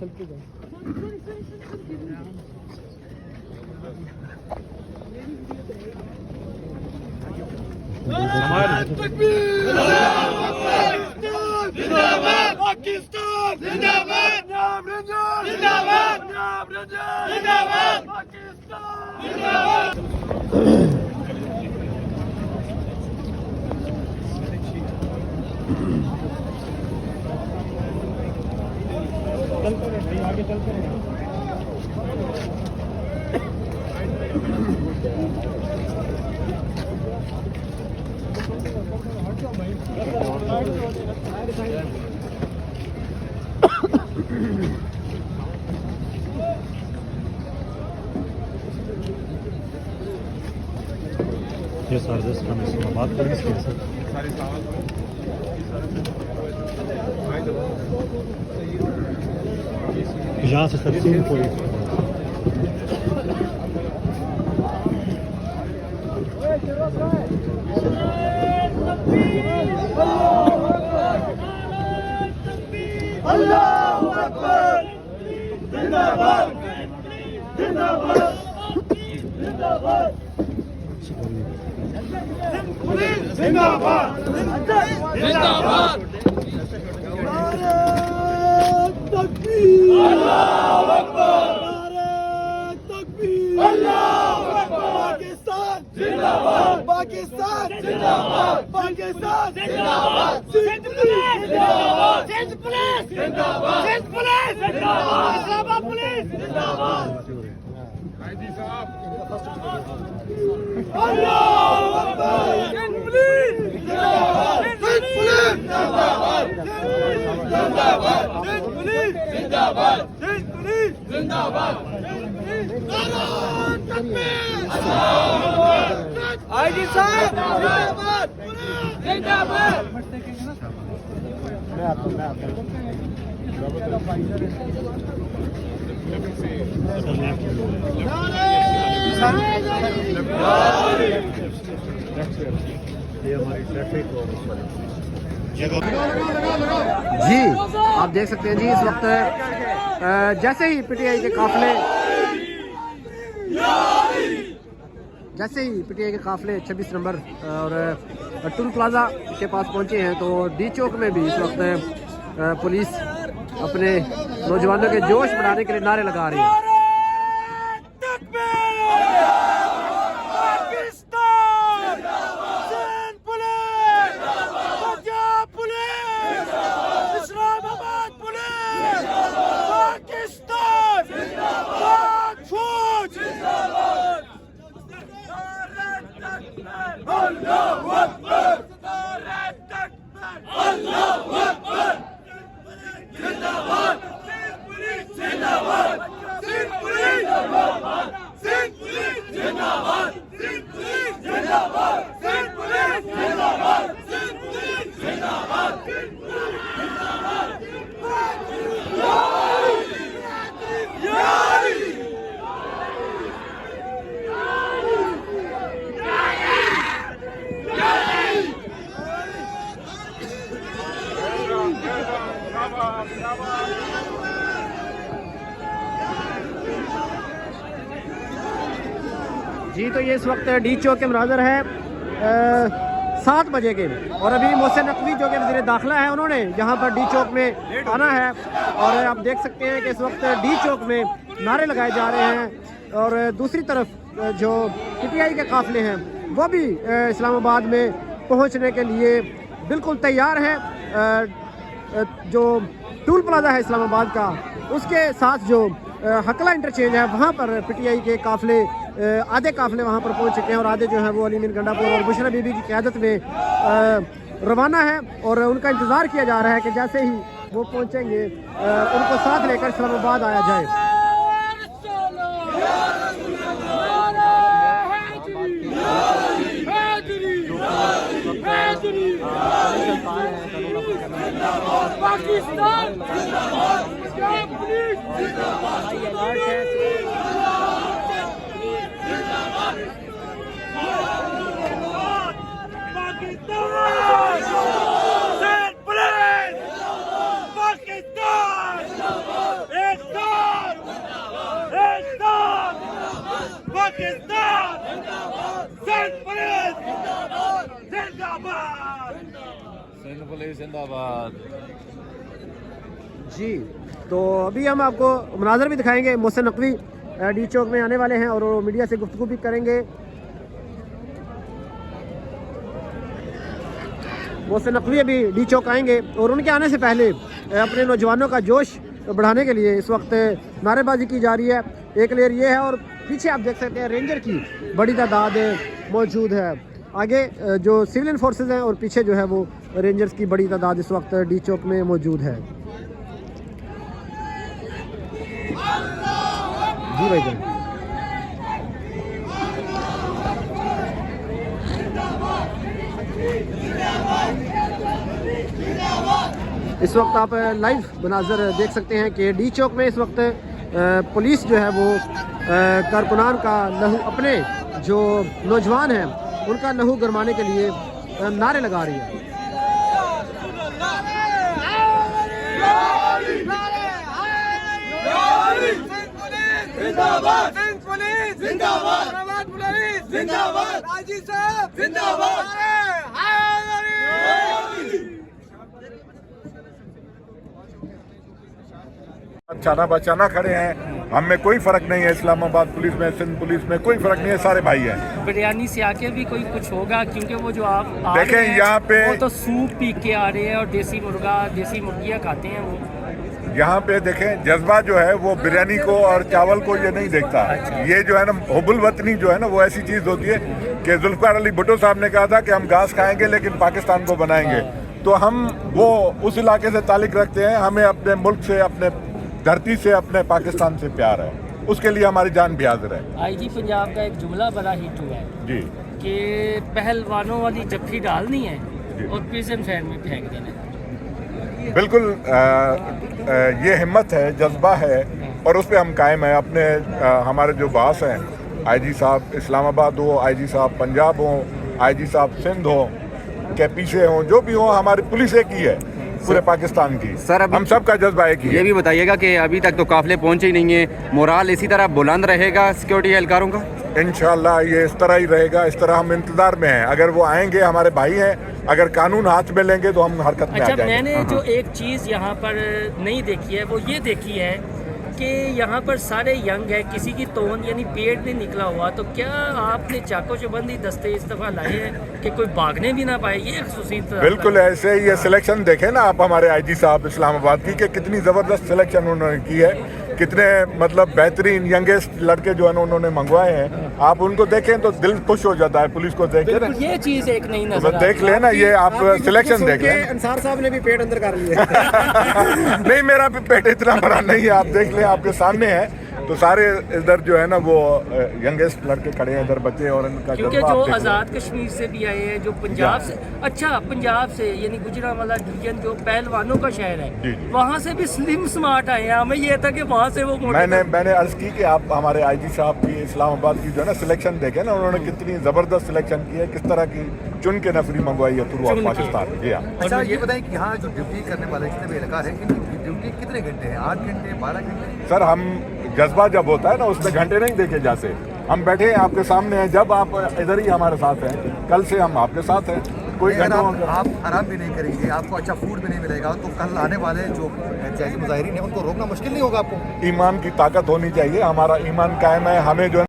चलते जाओ। पाकिस्तान जिंदाबाद, जिंदाबाद, जिंदाबाद, पाकिस्तान जिंदाबाद। चलते रहे भाई, आगे चलते रहे। Yes, sir. This from Islamabad police station. यहाँ से सर सिंह पुलिस अल्लाहू अकबर, जिंदाबाद, जिंदाबाद, जिंदाबाद, जिंदाबाद, जिंदाबाद। तकबीर, अल्लाहू अकबर, तकबीर, अल्लाहू अकबर। पाकिस्तान जिंदाबाद, पाकिस्तान जिंदाबाद, पाकिस्तान जिंदाबाद, सिंध पुलिस जिंदाबाद, सिंध पुलिस जिंदाबाद, सिंध पुलिस जिंदाबाद, इस्लामाबाद पुलिस जिंदाबाद। अल्लाहू अकबर, सिंध पुलिस जिंदाबाद, सिंध पुलिस जिंदाबाद, जिंदाबाद, सिंध पुलिस जिंदाबाद, सिंध पुलिस जिंदाबाद। आईजी साहब जिंदाबाद, जिंदाबाद। जी आप देख सकते हैं जी इस वक्त जैसे ही पीटीआई के काफले 26 नंबर और टूल प्लाजा के पास पहुंचे हैं तो डी चौक में भी इस वक्त पुलिस अपने नौजवानों के जोश बढ़ाने के लिए नारे लगा रही है। अल्लाहू अकबर, अल्लाहू अकबर, जिंदाबाद, जिंदाबाद, सिंध पुलिस जिंदाबाद, सिंध पुलिस जिंदाबाद, सिंध पुलिस जिंदाबाद, सिंध पुलिस जिंदाबाद, सिंध पुलिस जिंदाबाद, सिंध पुलिस जिंदाबाद। जी तो ये इस वक्त डी चौक के मनाजर है 7 बजे के और अभी मोहसिन नकवी जो कि वज़ीर दाखिला है उन्होंने यहाँ पर डी चौक में आना है और आप देख सकते हैं कि इस वक्त डी चौक में नारे लगाए जा रहे हैं और दूसरी तरफ जो पीटीआई के काफिले हैं वो भी इस्लामाबाद में पहुँचने के लिए बिल्कुल तैयार हैं। जो टूल प्लाजा है इस्लामाबाद का उसके साथ जो हकला इंटरचेंज है वहाँ पर पीटीआई के काफिले आधे काफिले वहाँ पर पहुँच चुके हैं और आधे जो है वो अली मीर गंडापुर और बुशरा बीबी की क़यादत में रवाना है और उनका इंतज़ार किया जा रहा है कि जैसे ही वो पहुँचेंगे उनको साथ लेकर इस्लामाबाद आया जाए। पाकिस्तान पुलिस जिंदाबाद। जी, तो अभी हम आपको मनाजर भी दिखाएंगे। मोहसिन नकवी डी चौक में आने वाले हैं और वो मीडिया से गुफ्तगू भी करेंगे। मोहसिन नकवी अभी डी चौक आएंगे और उनके आने से पहले अपने नौजवानों का जोश बढ़ाने के लिए इस वक्त नारेबाजी की जा रही है। एक लेयर ये है और पीछे आप देख सकते हैं रेंजर की बड़ी तादाद मौजूद है। आगे जो सिविलियन फोर्सेस हैं और पीछे जो है वो रेंजर्स की बड़ी तादाद इस वक्त डी चौक में मौजूद है। जी भाई जान। इस वक्त आप लाइव मनाजर देख सकते हैं कि डी चौक में इस वक्त पुलिस जो है वो कारकुनान का लहू, अपने जो नौजवान हैं उनका लहू गरमाने के लिए नारे लगा रही है। जिंदाबाद पुलिस जिंदाबाद, पुलिस जिंदाबाद, आजी साहब जिंदाबाद। चाना बचाना खड़े हैं, हमें कोई फर्क नहीं है। इस्लामाबाद पुलिस में, सिंध पुलिस में कोई फर्क नहीं है, सारे भाई हैं। बिरयानी से आके भी कोई कुछ होगा, क्योंकि वो जो आप देखें यहाँ पे, वो तो सूप पी के आ रहे हैं और देसी मुर्गा, देसी मुर्गियाँ खाते हैं वो। यहाँ पे देखें जज्बा जो है वो बिरयानी को और चावल को ये नहीं देखता। ये जो है ना हुबुल वतनी जो है ना वो ऐसी चीज़ होती है कि जुल्फ़िकार अली भुट्टो साहब ने कहा था कि हम घास खाएंगे लेकिन पाकिस्तान को बनाएंगे। तो हम वो उस इलाके से ताल्लुक़ रखते हैं, हमें अपने मुल्क से, अपने धरती से, अपने पाकिस्तान से प्यार है, उसके लिए हमारी जान भी हाजिर है। आईजी पंजाब का एक जुमला बड़ा हिट हुआ है जी कि पहलवानों वाली जफ्फी डालनी है और प्रिजन फैन में फेंक देना है। बिल्कुल ये हिम्मत है, जज्बा है और उस पर हम कायम हैं। अपने हमारे जो बास हैं, आईजी साहब इस्लामाबाद हो, आईजी साहब पंजाब हो, आईजी साहब सिंध हो, के पीछे हो, जो भी हो, हमारी पुलिस एक ही है पूरे पाकिस्तान की। सर हम सब का जज्बा एक ही है। ये भी बताइएगा कि अभी तक तो काफिले पहुंचे ही नहीं है, मोराल इसी तरह बुलंद रहेगा सिक्योरिटी एहलकारों का? इंशाल्लाह ये इस तरह ही रहेगा, इस तरह हम इंतजार में हैं। अगर वो आएंगे, हमारे भाई हैं, अगर कानून हाथ में लेंगे तो हम हरकत में आ अच्छा, जाएंगे। मैंने जो एक चीज़ यहाँ पर नहीं देखी है वो ये देखी है कि यहाँ पर सारे यंग है, किसी की तोन यानी पेट नहीं निकला हुआ। तो क्या आपने चाको चौबंदी दस्ते इस दफ़ा लाए हैं कि कोई भागने भी ना पाए? ये खसूसी बिल्कुल ऐसे ही। ये सिलेक्शन देखे ना आप हमारे आईजी साहब इस्लामाबाद की, कि कितनी ज़बरदस्त सिलेक्शन उन्होंने की है, कितने मतलब बेहतरीन यंगेस्ट लड़के जो है ना उन्होंने मंगवाए हैं। आप उनको देखें तो दिल खुश हो जाता है पुलिस को देख के। ये चीज़ एक नहीं तो नजर देख लेना, ये आप सिलेक्शन देख लें। अंसार साहब ने भी पेट अंदर कर लिया। नहीं, मेरा भी पेट इतना बड़ा नहीं है, आप देख लें, आपके सामने है। तो सारे इधर जो है ना वो यंगेस्ट लड़के खड़े हैं इधर, बच्चे, और इनका क्योंकि जो आज़ाद कश्मीर से भी आए हैं, जो पंजाब से, अच्छा पंजाब से यानी गुजरांवाला डिवीजन जो पहलवानों का शहर है, वहाँ से भी स्लिम स्मार्ट आए हैं। हमें ये था कि वहाँ से वो मैंने अर्ज की कि आप हमारे आईजी साहब की इस्लामाबाद की जो है ना सिलेक्शन देखें ना, उन्होंने कितनी ज़बरदस्त सिलेक्शन की है, किस तरह की चुन के नफरी मंगवाई है थ्रू ऑफ पाकिस्तान। जी हाँ। अच्छा, ये बताएं कि यहाँ जो ड्यूटी करने वाले जितने भी एहलकार हैं, इनकी ड्यूटी कितने घंटे हैं? 8 घंटे, 12 घंटे? सर, हम जज्बा जब होता है ना उसमें घंटे नहीं देखे जाते। हम बैठे हैं आपके सामने हैं, जब आप इधर ही हमारे साथ हैं, कल से हम आपके साथ हैं। कोई घंटा आप आराम भी नहीं करेंगे, आपको अच्छा फूड भी नहीं मिलेगा, तो कल आने वाले जो एहतजाजी मुजाहिरीन हैं उनको रोकना मुश्किल नहीं होगा आपको? ईमान की ताकत होनी चाहिए, हमारा ईमान कायम है। हमें जो